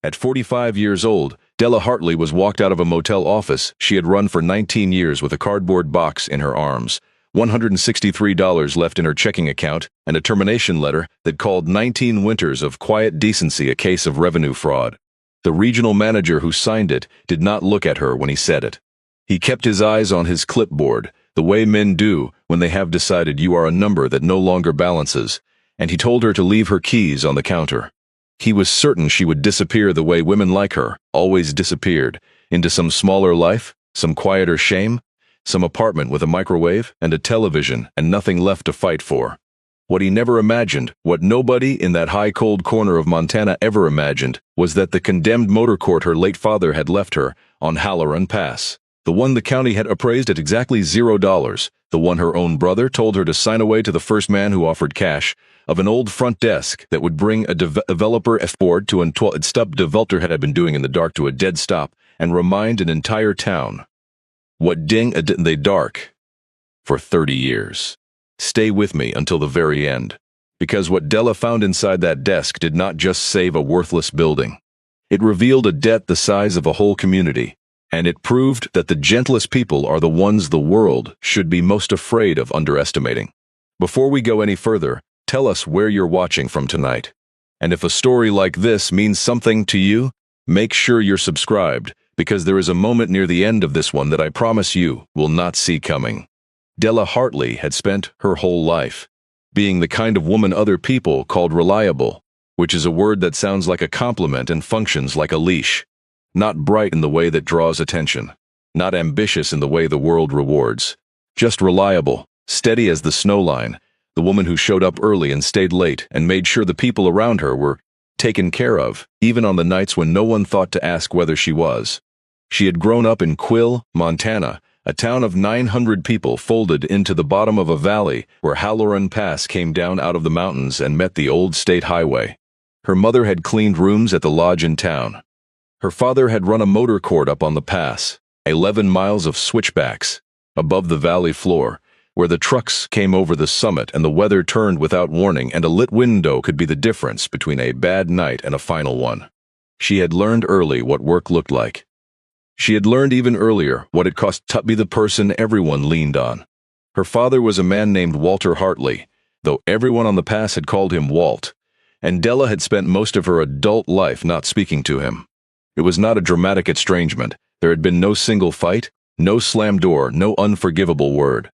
At 45 years old, Della Hartley was walked out of a motel office she had run for 19 years with a cardboard box in her arms, $163 left in her checking account, and a termination letter that called 19 winters of quiet decency a case of revenue fraud. The regional manager who signed it did not look at her when he said it. He kept his eyes on his clipboard, the way men do when they have decided you are a number that no longer balances, and he told her to leave her keys on the counter. He was certain she would disappear the way women like her always disappeared, into some smaller life, some quieter shame, some apartment with a microwave and a television and nothing left to fight for. What he never imagined, what nobody in that high cold corner of Montana ever imagined, was that the condemned motor court her late father had left her on Halloran Pass, the one the county had appraised at exactly $0, the one her own brother told her to sign away to the first man who offered cash, of an old front desk that would bring a developer F-board to an stub developer had been doing in the dark to a dead stop and remind an entire town. What ding a they dark? For 30 years. Stay with me until the very end. Because what Della found inside that desk did not just save a worthless building. It revealed a debt the size of a whole community, and it proved that the gentlest people are the ones the world should be most afraid of underestimating. Before we go any further, tell us where you're watching from tonight. And if a story like this means something to you, make sure you're subscribed, because there is a moment near the end of this one that I promise you will not see coming. Della Hartley had spent her whole life being the kind of woman other people called reliable, which is a word that sounds like a compliment and functions like a leash. Not bright in the way that draws attention, not ambitious in the way the world rewards, just reliable, steady as the snow line, the woman who showed up early and stayed late and made sure the people around her were taken care of, even on the nights when no one thought to ask whether she was. She had grown up in Quill, Montana, a town of 900 people folded into the bottom of a valley where Halloran Pass came down out of the mountains and met the old state highway. Her mother had cleaned rooms at the lodge in town. Her father had run a motor court up on the pass, 11 miles of switchbacks, above the valley floor, where the trucks came over the summit and the weather turned without warning and a lit window could be the difference between a bad night and a final one. She had learned early what work looked like. She had learned even earlier what it cost to be the person everyone leaned on. Her father was a man named Walter Hartley, though everyone on the pass had called him Walt, and Della had spent most of her adult life not speaking to him. It was not a dramatic estrangement. There had been no single fight, no slammed door, no unforgivable word.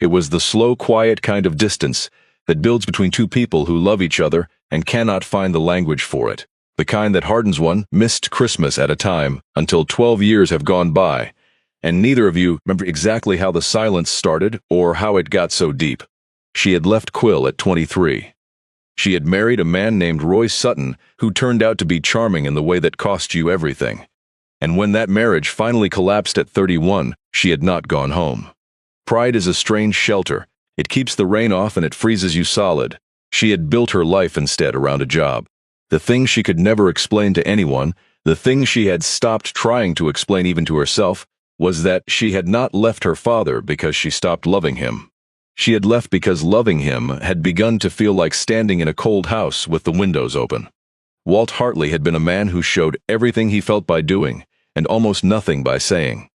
It was the slow, quiet kind of distance that builds between two people who love each other and cannot find the language for it. The kind that hardens one missed Christmas at a time until 12 years have gone by, and neither of you remember exactly how the silence started or how it got so deep. She had left Quill at 23. She had married a man named Roy Sutton who turned out to be charming in the way that cost you everything. And when that marriage finally collapsed at 31, she had not gone home. Pride is a strange shelter. It keeps the rain off and it freezes you solid. She had built her life instead around a job. The thing she could never explain to anyone, the thing she had stopped trying to explain even to herself, was that she had not left her father because she stopped loving him. She had left because loving him had begun to feel like standing in a cold house with the windows open. Walt Hartley had been a man who showed everything he felt by doing, and almost nothing by saying.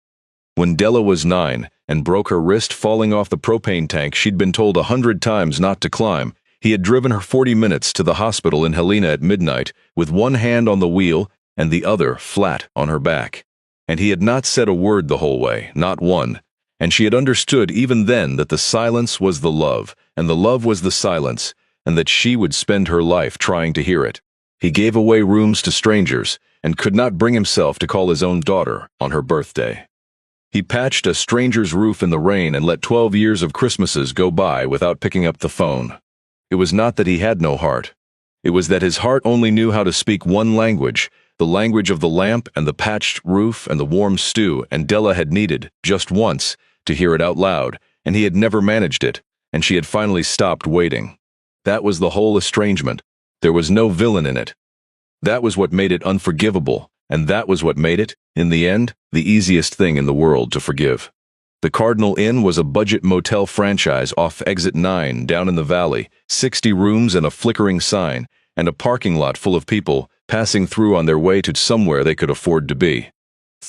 When Della was 9 and broke her wrist falling off the propane tank she'd been told 100 times not to climb, he had driven her 40 minutes to the hospital in Helena at midnight with one hand on the wheel and the other flat on her back. And he had not said a word the whole way, not one. And she had understood even then that the silence was the love, and the love was the silence, and that she would spend her life trying to hear it. He gave away rooms to strangers, and could not bring himself to call his own daughter on her birthday. He patched a stranger's roof in the rain and let 12 years of Christmases go by without picking up the phone. It was not that he had no heart. It was that his heart only knew how to speak one language, the language of the lamp and the patched roof and the warm stew, and Della had needed, just once, to hear it out loud, and he had never managed it, and she had finally stopped waiting. That was the whole estrangement. There was no villain in it. That was what made it unforgivable, and that was what made it, in the end, the easiest thing in the world to forgive. The Cardinal Inn was a budget motel franchise off Exit 9 down in the valley, 60 rooms and a flickering sign, and a parking lot full of people passing through on their way to somewhere they could afford to be.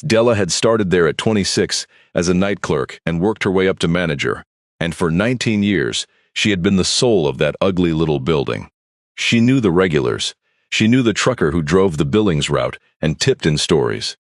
Della had started there at 26 as a night clerk and worked her way up to manager, and for 19 years, she had been the soul of that ugly little building. She knew the regulars. She knew the trucker who drove the Billings route and tipped in stories.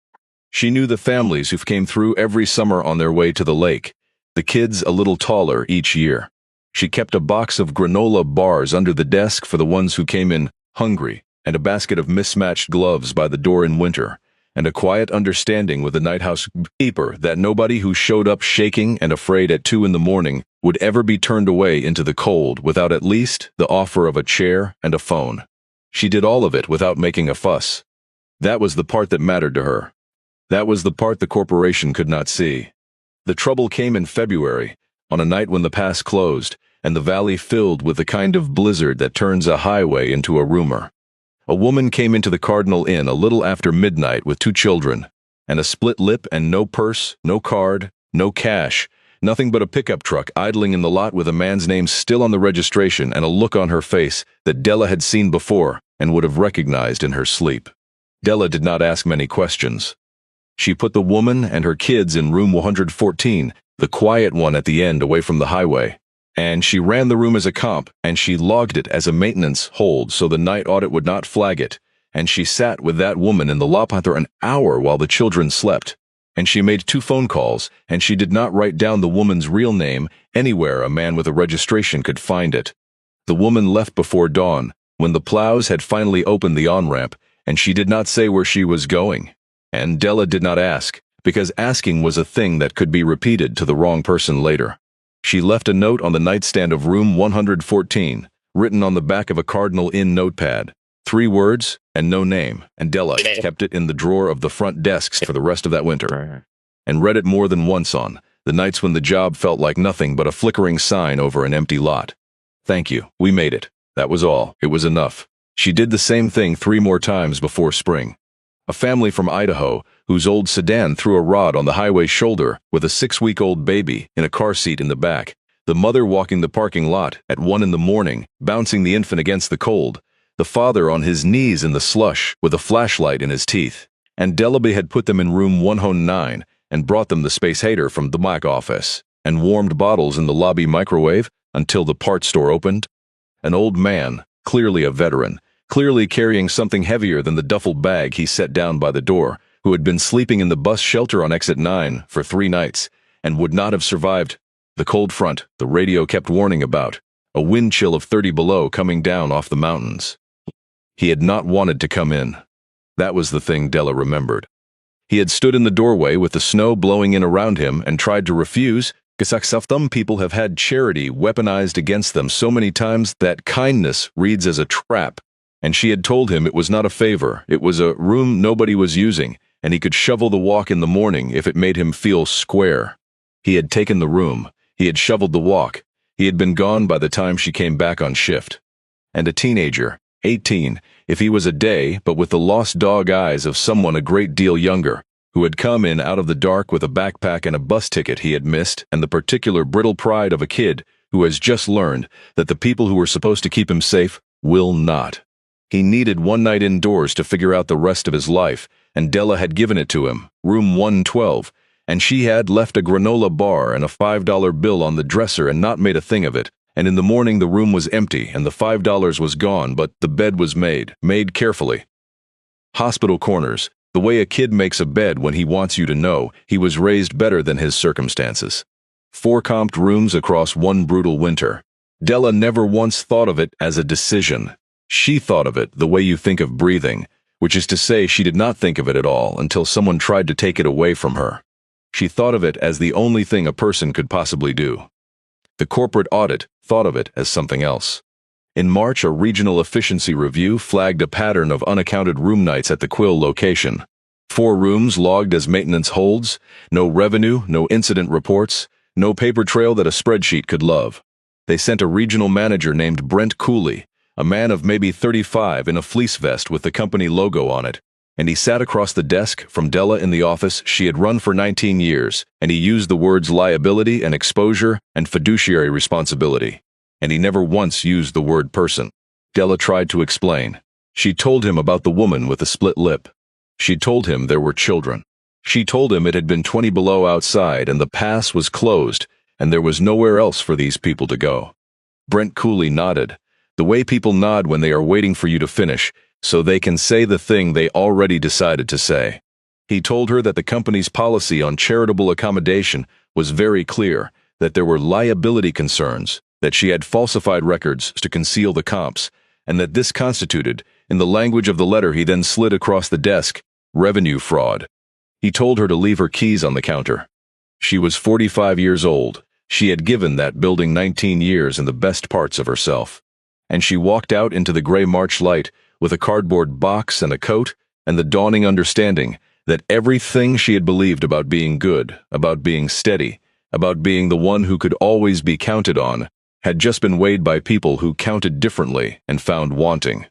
She knew the families who came through every summer on their way to the lake, the kids a little taller each year. She kept a box of granola bars under the desk for the ones who came in hungry, and a basket of mismatched gloves by the door in winter, and a quiet understanding with the night house keeper that nobody who showed up shaking and afraid at 2 in the morning would ever be turned away into the cold without at least the offer of a chair and a phone. She did all of it without making a fuss. That was the part that mattered to her. That was the part the corporation could not see. The trouble came in February, on a night when the pass closed, and the valley filled with the kind of blizzard that turns a highway into a rumor. A woman came into the Cardinal Inn a little after midnight with 2 children, and a split lip and no purse, no card, no cash, nothing but a pickup truck idling in the lot with a man's name still on the registration and a look on her face that Della had seen before and would have recognized in her sleep. Della did not ask many questions. She put the woman and her kids in room 114, the quiet one at the end away from the highway. And she ran the room as a comp, and she logged it as a maintenance hold so the night audit would not flag it, and she sat with that woman in the lot for an hour while the children slept, and she made 2 phone calls, and she did not write down the woman's real name anywhere a man with a registration could find it. The woman left before dawn, when the plows had finally opened the on-ramp, and she did not say where she was going. And Della did not ask, because asking was a thing that could be repeated to the wrong person later. She left a note on the nightstand of room 114, written on the back of a Cardinal Inn notepad. 3 words and no name, and Della kept it in the drawer of the front desks for the rest of that winter, and read it more than once on the nights when the job felt like nothing but a flickering sign over an empty lot. Thank you, we made it. That was all. It was enough. She did the same thing 3 more times before spring. A family from Idaho, whose old sedan threw a rod on the highway shoulder with a 6-week-old baby in a car seat in the back, the mother walking the parking lot at 1 in the morning, bouncing the infant against the cold, the father on his knees in the slush with a flashlight in his teeth, and Dellaby had put them in room 109 and brought them the space heater from the Mac office, and warmed bottles in the lobby microwave until the parts store opened. An old man, clearly a veteran, clearly carrying something heavier than the duffel bag he set down by the door, who had been sleeping in the bus shelter on exit 9 for 3 nights, and would not have survived the cold front the radio kept warning about, a wind chill of 30 below coming down off the mountains. He had not wanted to come in. That was the thing Della remembered. He had stood in the doorway with the snow blowing in around him and tried to refuse, because some people have had charity weaponized against them so many times that kindness reads as a trap. And she had told him it was not a favor, it was a room nobody was using, and he could shovel the walk in the morning if it made him feel square. He had taken the room, he had shoveled the walk, he had been gone by the time she came back on shift. And a teenager, 18, if he was a day, but with the lost dog eyes of someone a great deal younger, who had come in out of the dark with a backpack and a bus ticket he had missed, and the particular brittle pride of a kid who has just learned that the people who were supposed to keep him safe will not. He needed 1 night indoors to figure out the rest of his life, and Della had given it to him, room 112, and she had left a granola bar and a $5 bill on the dresser and not made a thing of it, and in the morning the room was empty and the $5 was gone, but the bed was made carefully. Hospital corners, the way a kid makes a bed when he wants you to know he was raised better than his circumstances. 4 comped rooms across 1 brutal winter. Della never once thought of it as a decision. She thought of it the way you think of breathing, which is to say she did not think of it at all until someone tried to take it away from her. She thought of it as the only thing a person could possibly do. The corporate audit thought of it as something else. In March, a regional efficiency review flagged a pattern of unaccounted room nights at the Quill location. 4 rooms logged as maintenance holds, no revenue, no incident reports, no paper trail that a spreadsheet could love. They sent a regional manager named Brent Cooley, a man of maybe 35 in a fleece vest with the company logo on it, and he sat across the desk from Della in the office she had run for 19 years, and he used the words liability and exposure and fiduciary responsibility, and he never once used the word person. Della tried to explain. She told him about the woman with the split lip. She told him there were children. She told him it had been 20 below outside and the pass was closed and there was nowhere else for these people to go. Brent coolly nodded, the way people nod when they are waiting for you to finish, so they can say the thing they already decided to say. He told her that the company's policy on charitable accommodation was very clear, that there were liability concerns, that she had falsified records to conceal the comps, and that this constituted, in the language of the letter he then slid across the desk, revenue fraud. He told her to leave her keys on the counter. She was 45 years old. She had given that building 19 years and the best parts of herself. And she walked out into the gray March light with a cardboard box and a coat and the dawning understanding that everything she had believed about being good, about being steady, about being the one who could always be counted on, had just been weighed by people who counted differently and found wanting.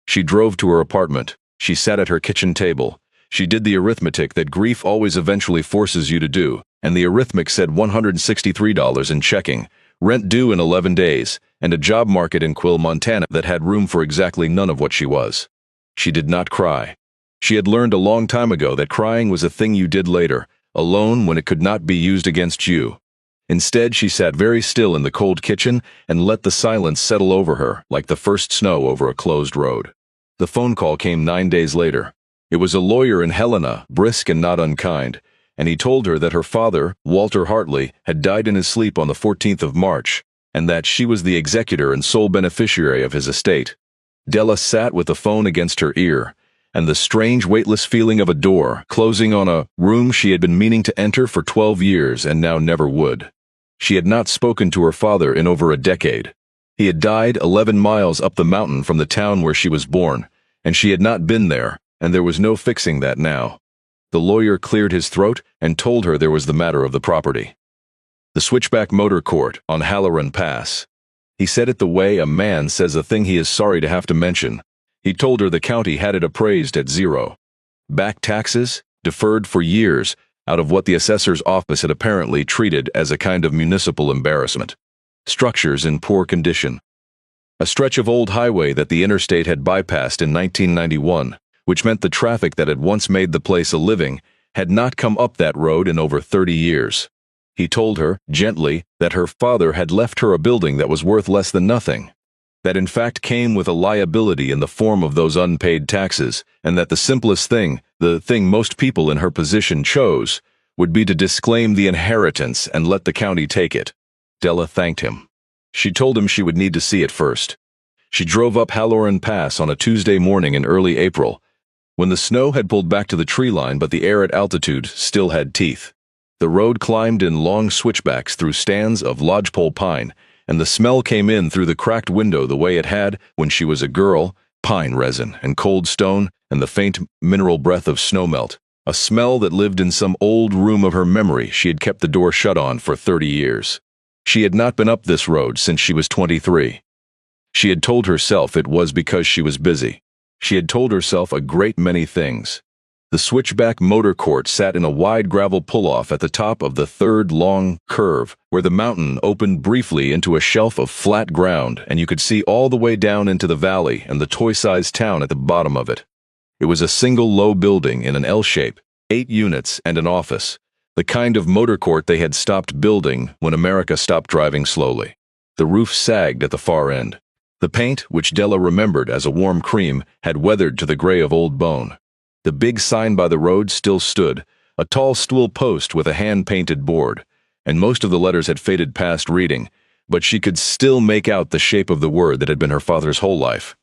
She drove to her apartment. She sat at her kitchen table. She did the arithmetic that grief always eventually forces you to do, and the arithmetic said $163 in checking, rent due in 11 days, and a job market in Quill, Montana that had room for exactly none of what she was. She did not cry. She had learned a long time ago that crying was a thing you did later, alone when it could not be used against you. Instead, she sat very still in the cold kitchen and let the silence settle over her like the first snow over a closed road. The phone call came 9 days later. It was a lawyer in Helena, brisk and not unkind, and he told her that her father, Walter Hartley, had died in his sleep on the 14th of March, and that she was the executor and sole beneficiary of his estate. Della sat with the phone against her ear, and the strange weightless feeling of a door closing on a room she had been meaning to enter for 12 years and now never would. She had not spoken to her father in over a decade. He had died 11 miles up the mountain from the town where she was born, and she had not been there, and there was no fixing that now. The lawyer cleared his throat and told her there was the matter of the property. The Switchback Motor Court on Halloran Pass. He said it the way a man says a thing he is sorry to have to mention. He told her the county had it appraised at zero. Back taxes, deferred for years, out of what the assessor's office had apparently treated as a kind of municipal embarrassment. Structures in poor condition. A stretch of old highway that the interstate had bypassed in 1991, which meant the traffic that had once made the place a living had not come up that road in over 30 years. He told her, gently, that her father had left her a building that was worth less than nothing, that in fact came with a liability in the form of those unpaid taxes, and that the simplest thing, the thing most people in her position chose, would be to disclaim the inheritance and let the county take it. Della thanked him. She told him she would need to see it first. She drove up Halloran Pass on a Tuesday morning in early April, when the snow had pulled back to the tree line but the air at altitude still had teeth. The road climbed in long switchbacks through stands of lodgepole pine, and the smell came in through the cracked window the way it had when she was a girl, pine resin and cold stone and the faint mineral breath of snowmelt, a smell that lived in some old room of her memory she had kept the door shut on for 30 years. She had not been up this road since she was 23. She had told herself it was because she was busy. She had told herself a great many things. The Switchback Motor Court sat in a wide gravel pull-off at the top of the third long curve, where the mountain opened briefly into a shelf of flat ground and you could see all the way down into the valley and the toy-sized town at the bottom of it. It was a single low building in an L shape, 8 units and an office, the kind of motor court they had stopped building when America stopped driving slowly. The roof sagged at the far end. The paint, which Della remembered as a warm cream, had weathered to the gray of old bone. The big sign by the road still stood, a tall stool post with a hand-painted board, and most of the letters had faded past reading, but she could still make out the shape of the word that had been her father's whole life.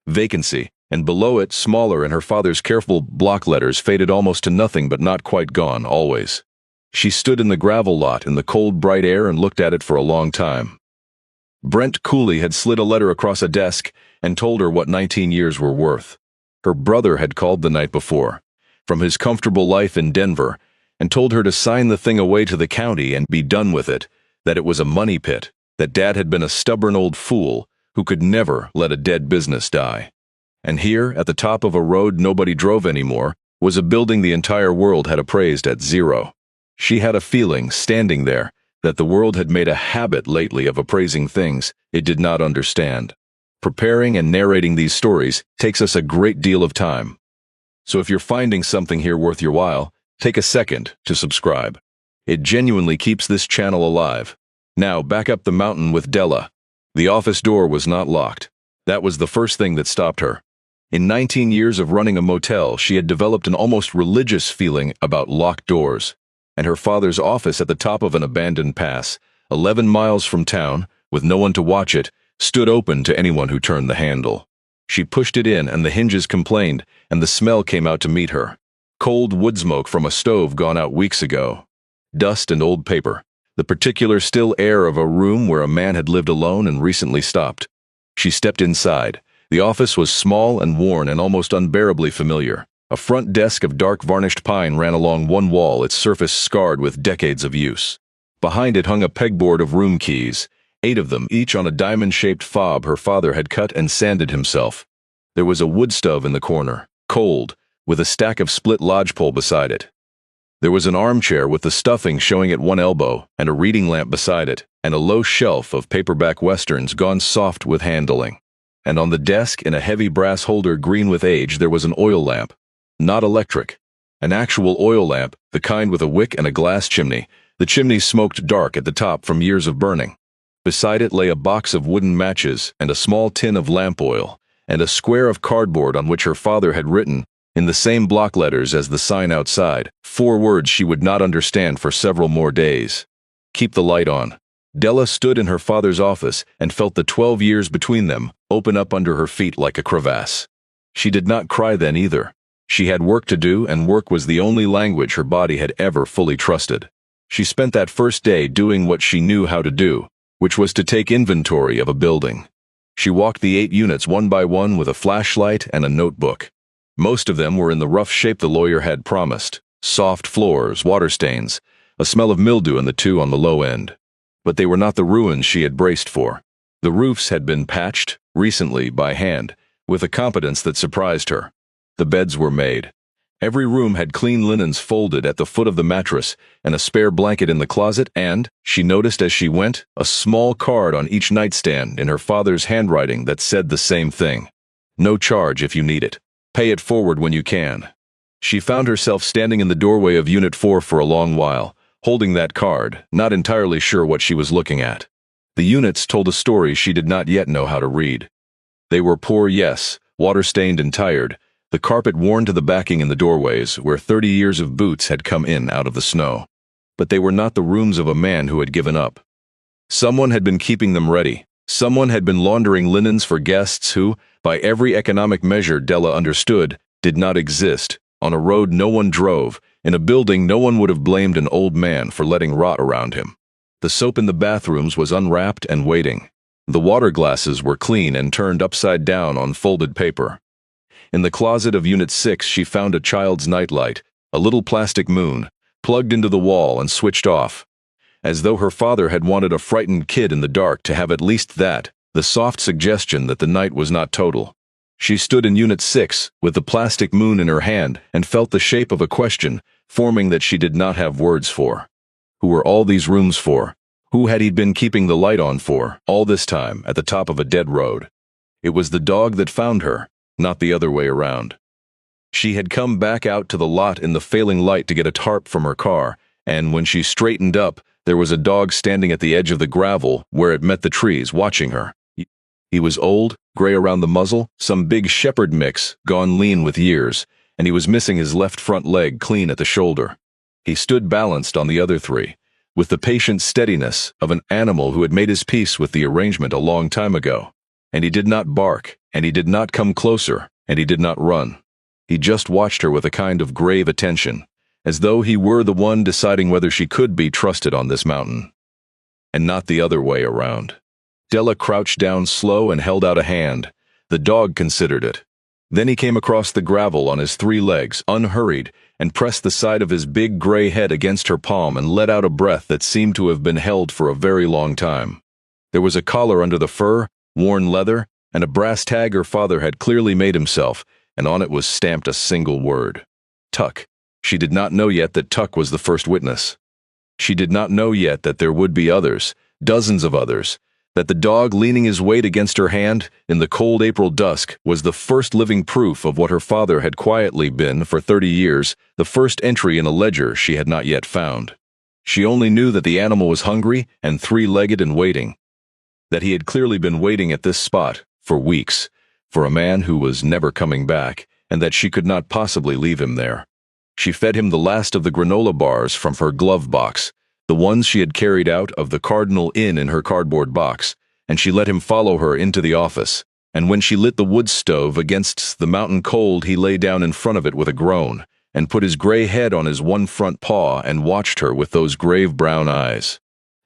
Vacancy, and below it, smaller in her father's careful block letters, faded almost to nothing but not quite gone, always. She stood in the gravel lot in the cold, bright air and looked at it for a long time. Brent Cooley had slid a letter across a desk and told her what 19 years were worth. Her brother had called the night before, from his comfortable life in Denver, and told her to sign the thing away to the county and be done with it, that it was a money pit, that Dad had been a stubborn old fool who could never let a dead business die. And here, at the top of a road nobody drove anymore, was a building the entire world had appraised at zero. She had a feeling, standing there, that the world had made a habit lately of appraising things it did not understand. Preparing and narrating these stories takes us a great deal of time. So if you're finding something here worth your while, take a second to subscribe. It genuinely keeps this channel alive. Now, back up the mountain with Della. The office door was not locked. That was the first thing that stopped her. In 19 years of running a motel, she had developed an almost religious feeling about locked doors. And her father's office at the top of an abandoned pass, 11 miles from town, with no one to watch it, stood open to anyone who turned the handle. She pushed it in and the hinges complained, and the smell came out to meet her. Cold wood smoke from a stove gone out weeks ago. Dust and old paper. The particular still air of a room where a man had lived alone and recently stopped. She stepped inside. The office was small and worn and almost unbearably familiar. A front desk of dark varnished pine ran along one wall, its surface scarred with decades of use. Behind it hung a pegboard of room keys, 8 of them, each on a diamond-shaped fob her father had cut and sanded himself. There was a wood stove in the corner, cold, with a stack of split lodgepole beside it. There was an armchair with the stuffing showing at one elbow and a reading lamp beside it, and a low shelf of paperback westerns gone soft with handling. And on the desk, in a heavy brass holder green with age, there was an oil lamp. Not electric. An actual oil lamp, the kind with a wick and a glass chimney. The chimney smoked dark at the top from years of burning. Beside it lay a box of wooden matches and a small tin of lamp oil, and a square of cardboard on which her father had written, in the same block letters as the sign outside, 4 words she would not understand for several more days. Keep the light on. Della stood in her father's office and felt the 12 years between them open up under her feet like a crevasse. She did not cry then either. She had work to do, and work was the only language her body had ever fully trusted. She spent that first day doing what she knew how to do, which was to take inventory of a building. She walked the 8 units one by one with a flashlight and a notebook. Most of them were in the rough shape the lawyer had promised. Soft floors, water stains, a smell of mildew in the 2 on the low end. But they were not the ruins she had braced for. The roofs had been patched, recently by hand, with a competence that surprised her. The beds were made. Every room had clean linens folded at the foot of the mattress and a spare blanket in the closet and, she noticed as she went, a small card on each nightstand in her father's handwriting that said the same thing. No charge if you need it. Pay it forward when you can. She found herself standing in the doorway of Unit 4 for a long while, holding that card, not entirely sure what she was looking at. The units told a story she did not yet know how to read. They were poor, yes, water-stained and tired, the carpet worn to the backing in the doorways where 30 years of boots had come in out of the snow. But they were not the rooms of a man who had given up. Someone had been keeping them ready. Someone had been laundering linens for guests who, by every economic measure Della understood, did not exist, on a road no one drove, in a building no one would have blamed an old man for letting rot around him. The soap in the bathrooms was unwrapped and waiting. The water glasses were clean and turned upside down on folded paper. In the closet of Unit 6 she found a child's nightlight, a little plastic moon, plugged into the wall and switched off. As though her father had wanted a frightened kid in the dark to have at least that, the soft suggestion that the night was not total. She stood in Unit 6 with the plastic moon in her hand and felt the shape of a question forming that she did not have words for. Who were all these rooms for? Who had he been keeping the light on for, all this time, at the top of a dead road? It was the dog that found her, not the other way around. She had come back out to the lot in the failing light to get a tarp from her car, and when she straightened up, there was a dog standing at the edge of the gravel where it met the trees, watching her. He was old, gray around the muzzle, some big shepherd mix, gone lean with years, and he was missing his left front leg clean at the shoulder. He stood balanced on the other 3, with the patient steadiness of an animal who had made his peace with the arrangement a long time ago. And he did not bark, and he did not come closer, and he did not run. He just watched her with a kind of grave attention, as though he were the one deciding whether she could be trusted on this mountain. And not the other way around. Della crouched down slow and held out a hand. The dog considered it. Then he came across the gravel on his 3 legs, unhurried, and pressed the side of his big gray head against her palm and let out a breath that seemed to have been held for a very long time. There was a collar under the fur, worn leather, and a brass tag her father had clearly made himself, and on it was stamped a single word. Tuck. She did not know yet that Tuck was the first witness. She did not know yet that there would be others, dozens of others, That the dog leaning his weight against her hand in the cold April dusk was the first living proof of what her father had quietly been for 30 years, the first entry in a ledger she had not yet found. She only knew that the animal was hungry and three-legged and waiting. That he had clearly been waiting at this spot for weeks, for a man who was never coming back, and that she could not possibly leave him there. She fed him the last of the granola bars from her glove box, the ones she had carried out of the Cardinal Inn in her cardboard box, and she let him follow her into the office. And when she lit the wood stove against the mountain cold, he lay down in front of it with a groan, and put his gray head on his one front paw and watched her with those grave brown eyes.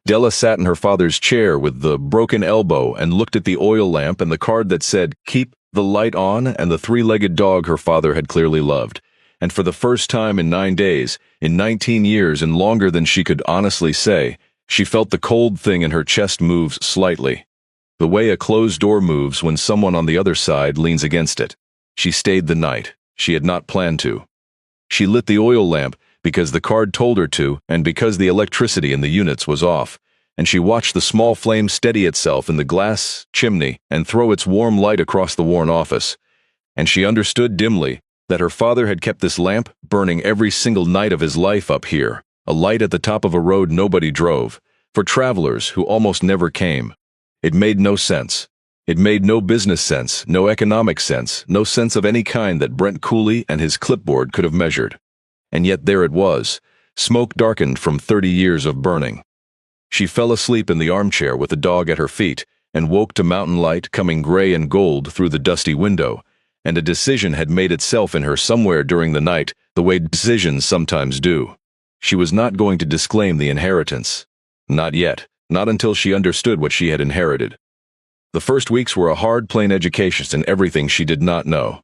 Della sat in her father's chair with the broken elbow and looked at the oil lamp and the card that said, "Keep the light on," and the three-legged dog her father had clearly loved. And for the first time in 9 days, in 19 years and longer than she could honestly say, she felt the cold thing in her chest move slightly. The way a closed door moves when someone on the other side leans against it. She stayed the night. She had not planned to. She lit the oil lamp because the card told her to and because the electricity in the units was off, and she watched the small flame steady itself in the glass chimney and throw its warm light across the worn office. And she understood dimly that her father had kept this lamp burning every single night of his life up here, a light at the top of a road nobody drove, for travelers who almost never came. It made no sense. It made no business sense, no economic sense, no sense of any kind that Brent Cooley and his clipboard could have measured. And yet there it was, smoke darkened from 30 years of burning. She fell asleep in the armchair with the dog at her feet and woke to mountain light coming gray and gold through the dusty window, and a decision had made itself in her somewhere during the night, the way decisions sometimes do. She was not going to disclaim the inheritance. Not yet, not until she understood what she had inherited. The first weeks were a hard, plain education in everything she did not know.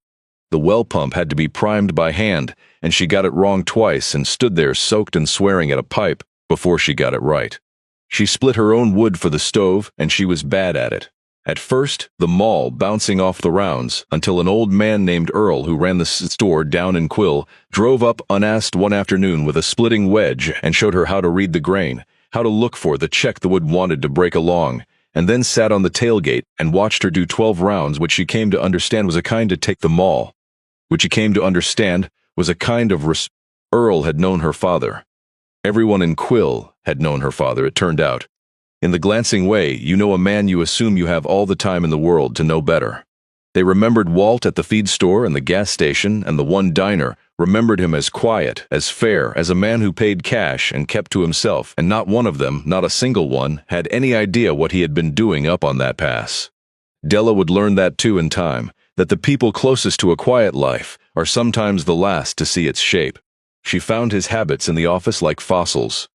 The well pump had to be primed by hand, and she got it wrong twice and stood there soaked and swearing at a pipe before she got it right. She split her own wood for the stove, and she was bad at it. At first, the maul bouncing off the rounds, until an old man named Earl, who ran the store down in Quill, drove up unasked one afternoon with a splitting wedge and showed her how to read the grain, how to look for the check the wood wanted to break along, and then sat on the tailgate and watched her do 12 rounds, which she came to understand was a kind to take the maul. Which she came to understand was a kind of Earl had known her father. Everyone in Quill had known her father, it turned out. In the glancing way, you know a man you assume you have all the time in the world to know better. They remembered Walt at the feed store and the gas station and the one diner, remembered him as quiet, as fair, as a man who paid cash and kept to himself, and not one of them, not a single one, had any idea what he had been doing up on that pass. Della would learn that too in time, that the people closest to a quiet life are sometimes the last to see its shape. She found his habits in the office like fossils.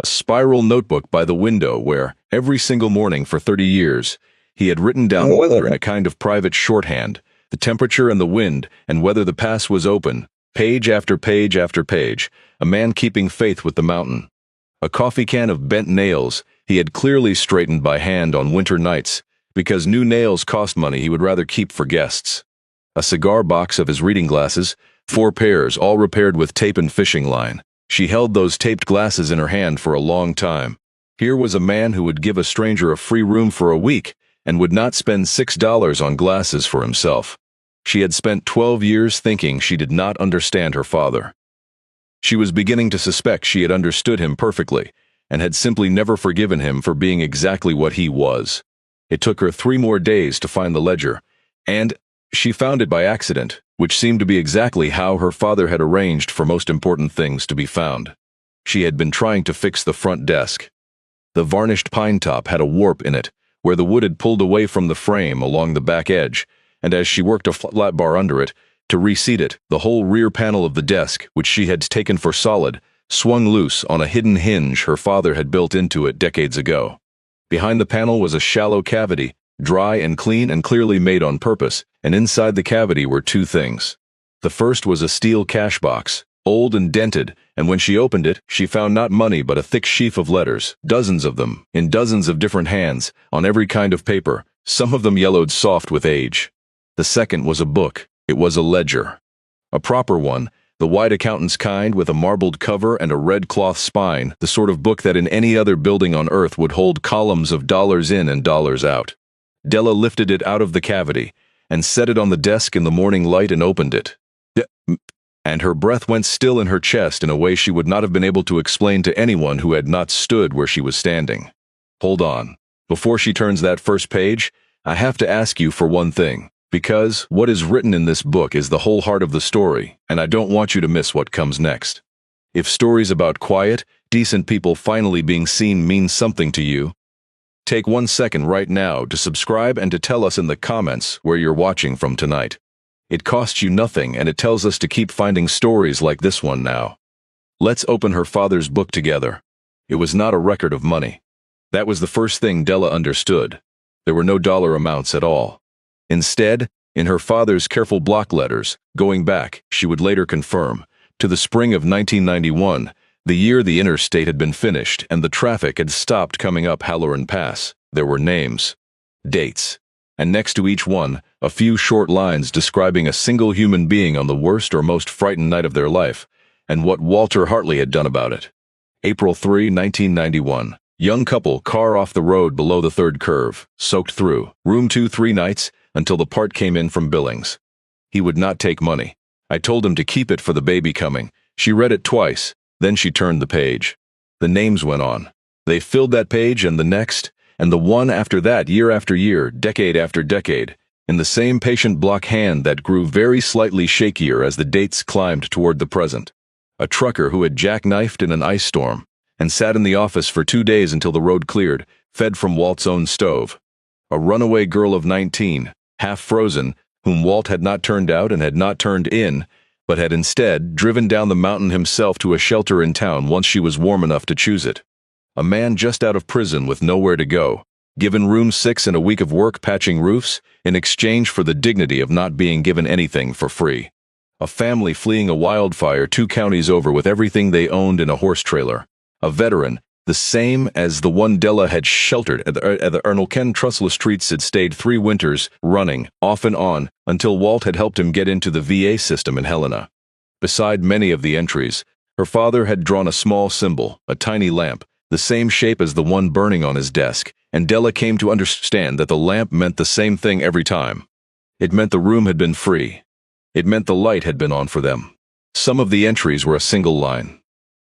A spiral notebook by the window where, every single morning for 30 years, he had written down in a kind of private shorthand, the temperature and the wind and whether the pass was open, page after page after page, a man keeping faith with the mountain. A coffee can of bent nails he had clearly straightened by hand on winter nights, because new nails cost money he would rather keep for guests. A cigar box of his reading glasses, 4 pairs, all repaired with tape and fishing line. She held those taped glasses in her hand for a long time. Here was a man who would give a stranger a free room for a week and would not spend $6 on glasses for himself. She had spent 12 years thinking she did not understand her father. She was beginning to suspect she had understood him perfectly and had simply never forgiven him for being exactly what he was. It took her 3 more days to find the ledger, and she found it by accident, which seemed to be exactly how her father had arranged for most important things to be found. She had been trying to fix the front desk. The varnished pine top had a warp in it, where the wood had pulled away from the frame along the back edge, and as she worked a flat bar under it, to reseat it, the whole rear panel of the desk, which she had taken for solid, swung loose on a hidden hinge her father had built into it decades ago. Behind the panel was a shallow cavity, dry and clean and clearly made on purpose, and inside the cavity were 2 things. The first was a steel cash box, old and dented, and when she opened it, she found not money but a thick sheaf of letters, dozens of them, in dozens of different hands, on every kind of paper, some of them yellowed soft with age. The second was a book. It was a ledger. A proper one, The white accountant's kind with a marbled cover and a red cloth spine, the sort of book that in any other building on Earth would hold columns of dollars in and dollars out. Della lifted it out of the cavity and set it on the desk in the morning light and opened it. And her breath went still in her chest in a way she would not have been able to explain to anyone who had not stood where she was standing. Hold on. Before she turns that first page, I have to ask you for one thing. Because what is written in this book is the whole heart of the story, and I don't want you to miss what comes next. If stories about quiet, decent people finally being seen mean something to you, take 1 second right now to subscribe and to tell us in the comments where you're watching from tonight. It costs you nothing, and it tells us to keep finding stories like this one now. Let's open her father's book together. It was not a record of money. That was the first thing Della understood. There were no dollar amounts at all. Instead, in her father's careful block letters, going back, she would later confirm, to the spring of 1991, the year the interstate had been finished and the traffic had stopped coming up Halloran Pass, there were names, dates, and next to each one, a few short lines describing a single human being on the worst or most frightened night of their life, and what Walter Hartley had done about it. April 3, 1991. Young couple, car off the road below the third curve, soaked through, room 2 3 nights, until the part came in from Billings. He would not take money. I told him to keep it for the baby coming. She read it twice, then she turned the page. The names went on. They filled that page and the next, and the one after that, year after year, decade after decade, in the same patient block hand that grew very slightly shakier as the dates climbed toward the present. A trucker who had jackknifed in an ice storm, and sat in the office for 2 days until the road cleared, fed from Walt's own stove. A runaway girl of 19, half frozen, whom Walt had not turned out and had not turned in, but had instead driven down the mountain himself to a shelter in town once she was warm enough to choose it. A man just out of prison with nowhere to go, given room 6 and a week of work patching roofs in exchange for the dignity of not being given anything for free. A family fleeing a wildfire 2 counties over with everything they owned in a horse trailer. A veteran, the same as the one Della had sheltered at the Ernalken trussless streets had stayed 3 winters, running, off and on, until Walt had helped him get into the VA system in Helena. Beside many of the entries, her father had drawn a small symbol, a tiny lamp, the same shape as the one burning on his desk, and Della came to understand that the lamp meant the same thing every time. It meant the room had been free. It meant the light had been on for them. Some of the entries were a single line.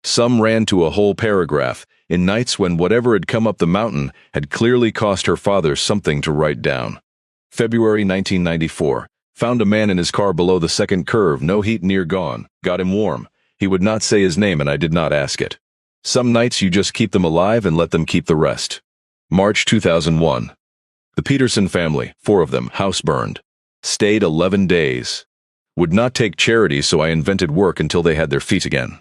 Some ran to a whole paragraph, in nights when whatever had come up the mountain had clearly cost her father something to write down. February 1994. Found a man in his car below the second curve, no heat, near gone. Got him warm. He would not say his name and I did not ask it. Some nights you just keep them alive and let them keep the rest. March 2001. The Peterson family, 4 of them, house burned. Stayed 11 days. Would not take charity, so I invented work until they had their feet again.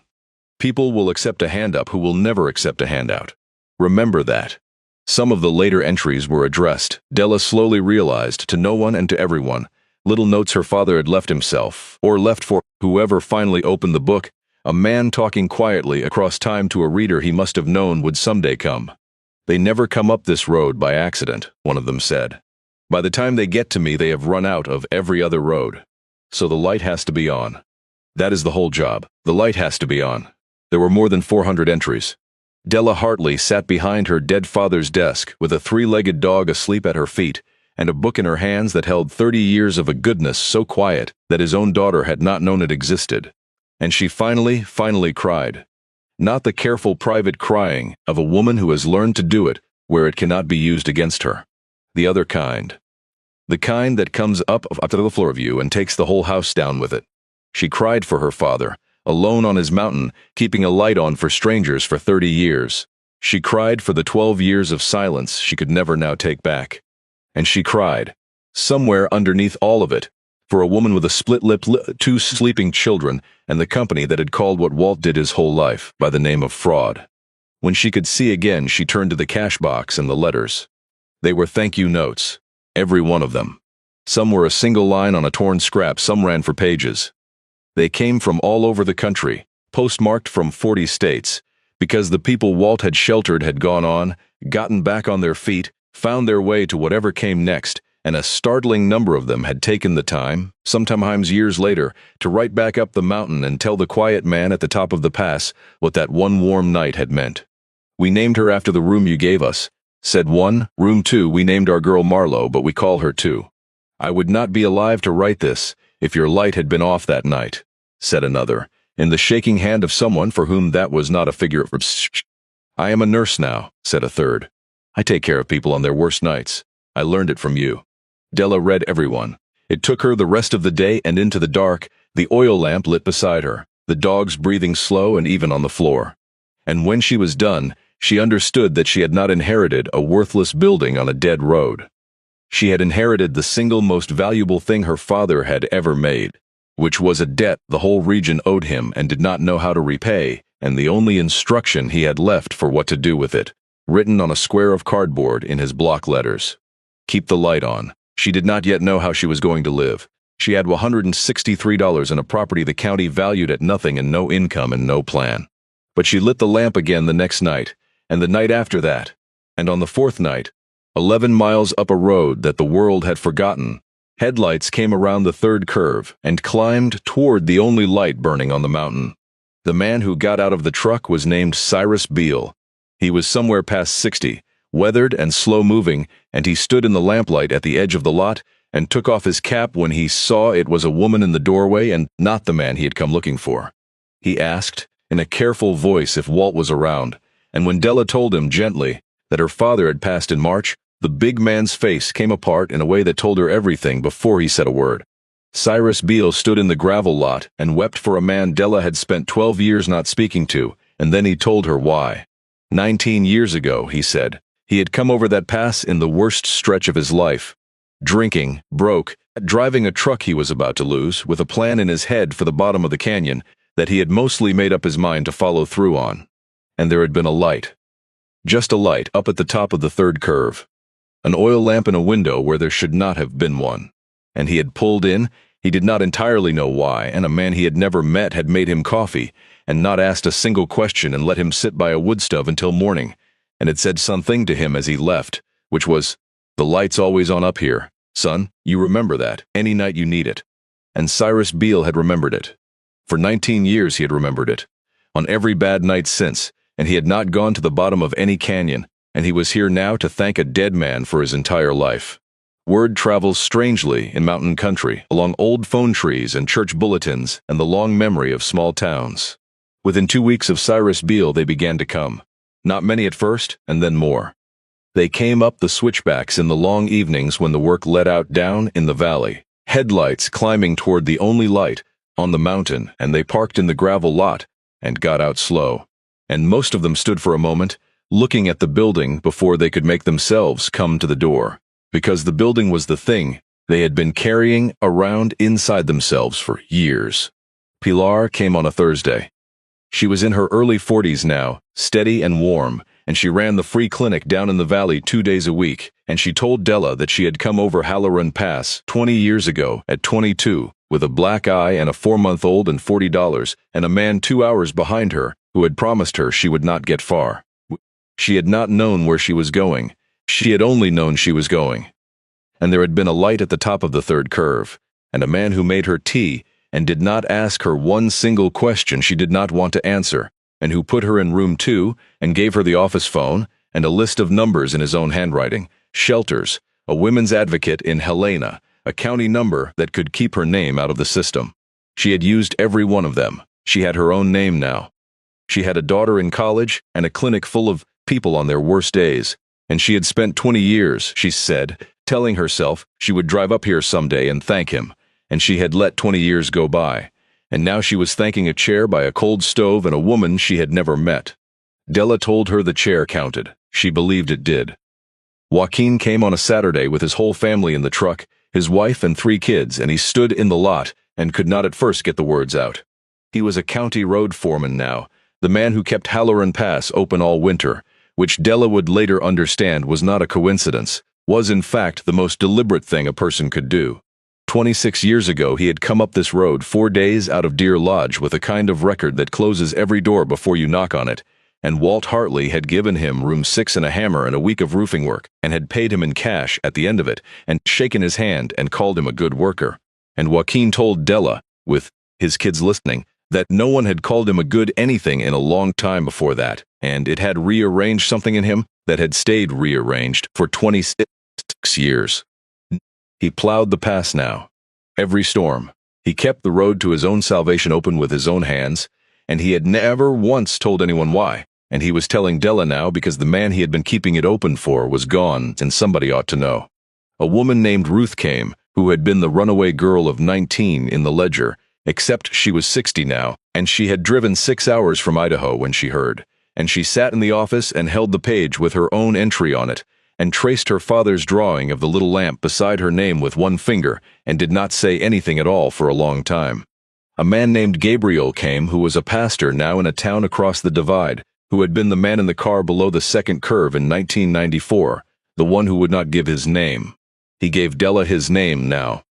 People will accept a hand up who will never accept a handout. Remember that. Some of the later entries were addressed, Della slowly realized, to no one and to everyone. Little notes her father had left himself, or left for whoever finally opened the book, a man talking quietly across time to a reader he must have known would someday come. They never come up this road by accident, one of them said. By the time they get to me, they have run out of every other road. So the light has to be on. That is the whole job. The light has to be on. There were more than 400 entries. Della Hartley sat behind her dead father's desk with a 3-legged dog asleep at her feet and a book in her hands that held 30 years of a goodness so quiet that his own daughter had not known it existed. And she finally cried. Not the careful private crying of a woman who has learned to do it where it cannot be used against her. The other kind. The kind that comes up to the floor of you and takes the whole house down with it. She cried for her father, alone on his mountain, keeping a light on for strangers for 30 years. She cried for the 12 years of silence she could never now take back. And she cried, somewhere underneath all of it, for a woman with a split lip, 2 sleeping children, and the company that had called what Walt did his whole life by the name of fraud. When she could see again, she turned to the cash box and the letters. They were thank you notes, every one of them. Some were a single line on a torn scrap, some ran for pages. They came from all over the country, postmarked from 40 states, because the people Walt had sheltered had gone on, gotten back on their feet, found their way to whatever came next, and a startling number of them had taken the time, sometimes years later, to write back up the mountain and tell the quiet man at the top of the pass what that one warm night had meant. "We named her after the room you gave us," said one. "Room 2, we named our girl Marlowe, but we call her 2. I would not be alive to write this if your light had been off that night," said another, in the shaking hand of someone for whom that was not a figure of speech. "I am a nurse now," said a third. "I take care of people on their worst nights. I learned it from you." Della read everyone. It took her the rest of the day and into the dark, the oil lamp lit beside her, the dogs breathing slow and even on the floor. And when she was done, she understood that she had not inherited a worthless building on a dead road. She had inherited the single most valuable thing her father had ever made, which was a debt the whole region owed him and did not know how to repay, and the only instruction he had left for what to do with it, written on a square of cardboard in his block letters. Keep the light on. She did not yet know how she was going to live. She had $163 in a property the county valued at nothing and no income and no plan. But she lit the lamp again the next night, and the night after that, and on the fourth night, 11 miles up a road that the world had forgotten, headlights came around the third curve and climbed toward the only light burning on the mountain. The man who got out of the truck was named Cyrus Beale. He was somewhere past 60, weathered and slow-moving, and he stood in the lamplight at the edge of the lot and took off his cap when he saw it was a woman in the doorway and not the man he had come looking for. He asked, in a careful voice, if Walt was around, and when Della told him gently that her father had passed in March, the big man's face came apart in a way that told her everything before he said a word. Cyrus Beale stood in the gravel lot and wept for a man Della had spent 12 years not speaking to, and then he told her why. 19 years ago, he said, he had come over that pass in the worst stretch of his life. Drinking, broke, driving a truck he was about to lose, with a plan in his head for the bottom of the canyon that he had mostly made up his mind to follow through on. And there had been a light. Just a light up at the top of the third curve. An oil lamp in a window where there should not have been one. And he had pulled in, he did not entirely know why, and a man he had never met had made him coffee, and not asked a single question and let him sit by a wood stove until morning, and had said something to him as he left, which was, "The light's always on up here, son, you remember that, any night you need it." And Cyrus Beale had remembered it. For 19 years he had remembered it, on every bad night since, and he had not gone to the bottom of any canyon, and he was here now to thank a dead man for his entire life. Word travels strangely in mountain country, along old phone trees and church bulletins and the long memory of small towns. Within 2 weeks of Cyrus Beale they began to come. Not many at first, and then more. They came up the switchbacks in the long evenings when the work led out down in the valley, headlights climbing toward the only light on the mountain, and they parked in the gravel lot and got out slow. And most of them stood for a moment, looking at the building before they could make themselves come to the door, because the building was the thing they had been carrying around inside themselves for years. Pilar came on a Thursday. She was in her early 40s now, steady and warm, and she ran the free clinic down in the valley 2 days a week, and she told Della that she had come over Halloran Pass 20 years ago at 22, with a black eye and a 4-month-old and $40, and a man 2 hours behind her who had promised her she would not get far. She had not known where she was going. She had only known she was going. And there had been a light at the top of the third curve, and a man who made her tea and did not ask her one single question she did not want to answer, and who put her in room 2 and gave her the office phone and a list of numbers in his own handwriting, shelters, a women's advocate in Helena, a county number that could keep her name out of the system. She had used every one of them. She had her own name now. She had a daughter in college and a clinic full of people on their worst days, and she had spent 20 years, she said, telling herself she would drive up here someday and thank him, and she had let 20 years go by, and now she was thanking a chair by a cold stove and a woman she had never met. Della told her the chair counted. She believed it did. Joaquin came on a Saturday with his whole family in the truck, his wife and 3 kids, and he stood in the lot and could not at first get the words out. He was a county road foreman now, the man who kept Halloran Pass open all winter, which Della would later understand was not a coincidence, was in fact the most deliberate thing a person could do. 26 years ago he had come up this road 4 days out of Deer Lodge with a kind of record that closes every door before you knock on it, and Walt Hartley had given him room 6 and a hammer and a week of roofing work, and had paid him in cash at the end of it, and shaken his hand and called him a good worker. And Joaquin told Della, with his kids listening, that no one had called him a good anything in a long time before that, and it had rearranged something in him that had stayed rearranged for 26 years. He plowed the past now. Every storm. He kept the road to his own salvation open with his own hands, and he had never once told anyone why. And he was telling Della now because the man he had been keeping it open for was gone, and somebody ought to know. A woman named Ruth came, who had been the runaway girl of 19 in the ledger, except she was 60 now, and she had driven 6 hours from Idaho when she heard. And she sat in the office and held the page with her own entry on it, and traced her father's drawing of the little lamp beside her name with one finger, and did not say anything at all for a long time. A man named Gabriel came, who was a pastor now in a town across the divide, who had been the man in the car below the second curve in 1994, the one who would not give his name. He gave Della his name now.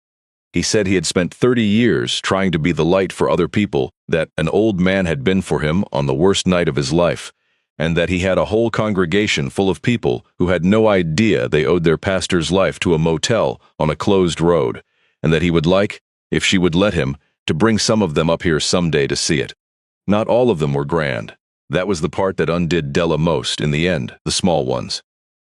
He said he had spent 30 years trying to be the light for other people that an old man had been for him on the worst night of his life, and that he had a whole congregation full of people who had no idea they owed their pastor's life to a motel on a closed road, and that he would like, if she would let him, to bring some of them up here someday to see it. Not all of them were grand. That was the part that undid Della most in the end, the small ones.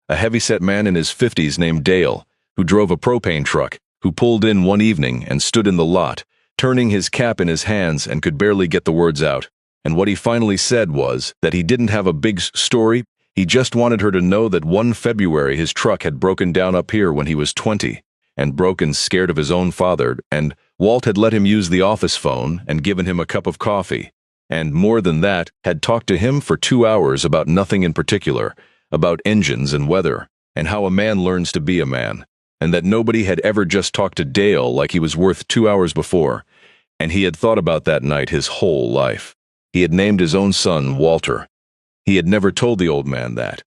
A heavyset man in his 50s named Dale, who drove a propane truck, who pulled in one evening and stood in the lot, turning his cap in his hands and could barely get the words out. And what he finally said was that he didn't have a big story, he just wanted her to know that one February his truck had broken down up here when he was 20, and broken scared of his own father, and Walt had let him use the office phone and given him a cup of coffee, and more than that, had talked to him for 2 hours about nothing in particular, about engines and weather, and how a man learns to be a man, and that nobody had ever just talked to Dale like he was worth 2 hours before, and he had thought about that night his whole life. He had named his own son Walter. He had never told the old man that,